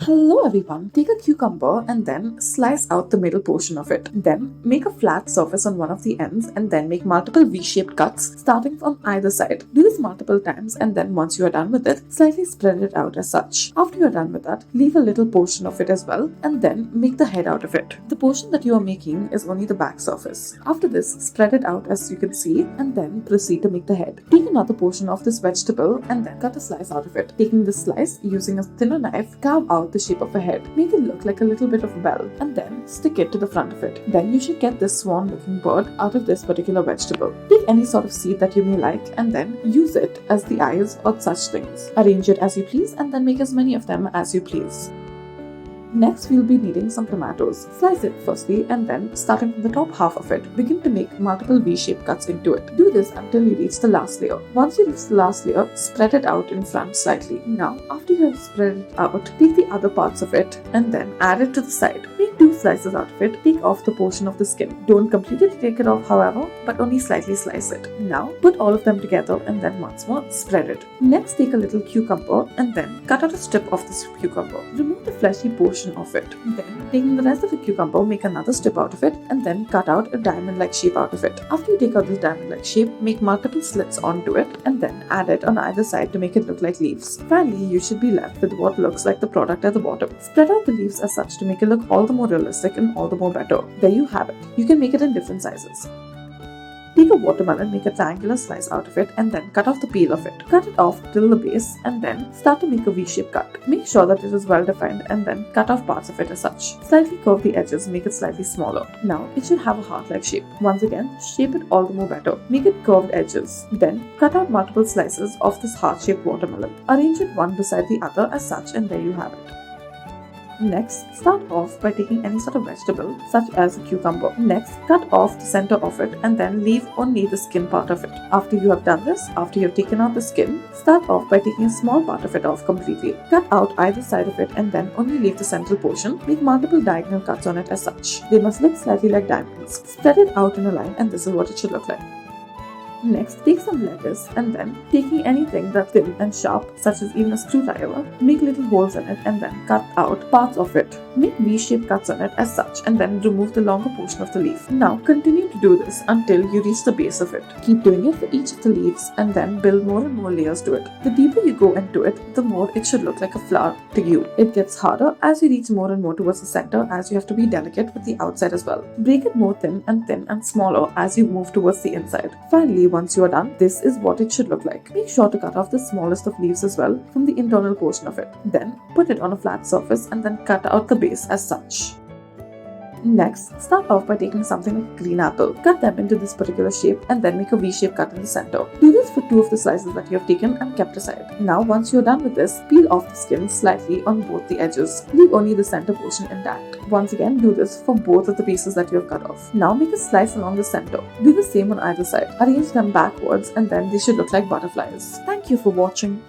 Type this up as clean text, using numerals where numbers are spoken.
Hello everyone, take a cucumber and then slice out the middle portion of it. Then make a flat surface on one of the ends and then make multiple V-shaped cuts starting from either side. Do this multiple times and then once you are done with it, slightly spread it out as such. After you are done with that, leave a little portion of it as well and then make the head out of it. The portion that you are making is only the back surface. After this, spread it out as you can see and then proceed to make the head. Take another portion of this vegetable and then cut a slice out of it. Taking this slice, using a thinner knife, carve out the shape of a head. Make it look like a little bit of a bell and then stick it to the front of it. Then you should get this swan looking bird out of this particular vegetable. Take any sort of seed that you may like and then use it as the eyes or such things. Arrange it as you please and then make as many of them as you please. Next, we'll be needing some tomatoes. Slice it firstly and then, starting from the top half of it, begin to make multiple V-shaped cuts into it. Do this until you reach the last layer. Once you reach the last layer, spread it out in front slightly. Now, after you have spread it out, take the other parts of it and then add it to the side. Make 2 slices out of it. Take off the portion of the skin. Don't completely take it off, however, but only slightly slice it. Now, put all of them together and then once more, spread it. Next, take a little cucumber and then cut out a strip of this cucumber. Remove the fleshy portion of it. Then, taking the rest of the cucumber, make another strip out of it and then cut out a diamond-like shape out of it. After you take out this diamond-like shape, make multiple slits onto it and then add it on either side to make it look like leaves. Finally, you should be left with what looks like the product at the bottom. Spread out the leaves as such to make it look all the more realistic and all the more better. There you have it. You can make it in different sizes. Take a watermelon, make a triangular slice out of it and then cut off the peel of it. Cut it off till the base and then start to make a V-shaped cut. Make sure that it is well defined and then cut off parts of it as such. Slightly curve the edges, make it slightly smaller. Now it should have a heart-like shape. Once again, shape it all the more better. Make it curved edges. Then cut out multiple slices of this heart-shaped watermelon. Arrange it one beside the other as such and there you have it. Next, start off by taking any sort of vegetable, such as a cucumber. Next, cut off the center of it and then leave only the skin part of it. After you have done this, after you have taken out the skin, start off by taking a small part of it off completely. Cut out either side of it and then only leave the central portion. Make multiple diagonal cuts on it as such. They must look slightly like diamonds. Spread it out in a line and this is what it should look like. Next, take some lettuce and then, taking anything that's thin and sharp, such as even a screwdriver, make little holes in it and then cut out parts of it. Make V-shaped cuts on it as such and then remove the longer portion of the leaf. Now, continue to do this until you reach the base of it. Keep doing it for each of the leaves and then build more and more layers to it. The deeper you go into it, the more it should look like a flower to you. It gets harder as you reach more and more towards the center, as you have to be delicate with the outside as well. Break it more thin and smaller as you move towards the inside. Finally, once you are done, this is what it should look like. Make sure to cut off the smallest of leaves as well from the internal portion of it. Then put it on a flat surface and then cut out the base as such. Next, start off by taking something like a green apple. Cut them into this particular shape and then make a V-shaped cut in the center. Do this for 2 of the slices that you have taken and kept aside. Now, once you're done with this, peel off the skin slightly on both the edges. Leave only the center portion intact. Once again, do this for both of the pieces that you have cut off. Now make a slice along the center. Do the same on either side. Arrange them backwards and then they should look like butterflies. Thank you for watching.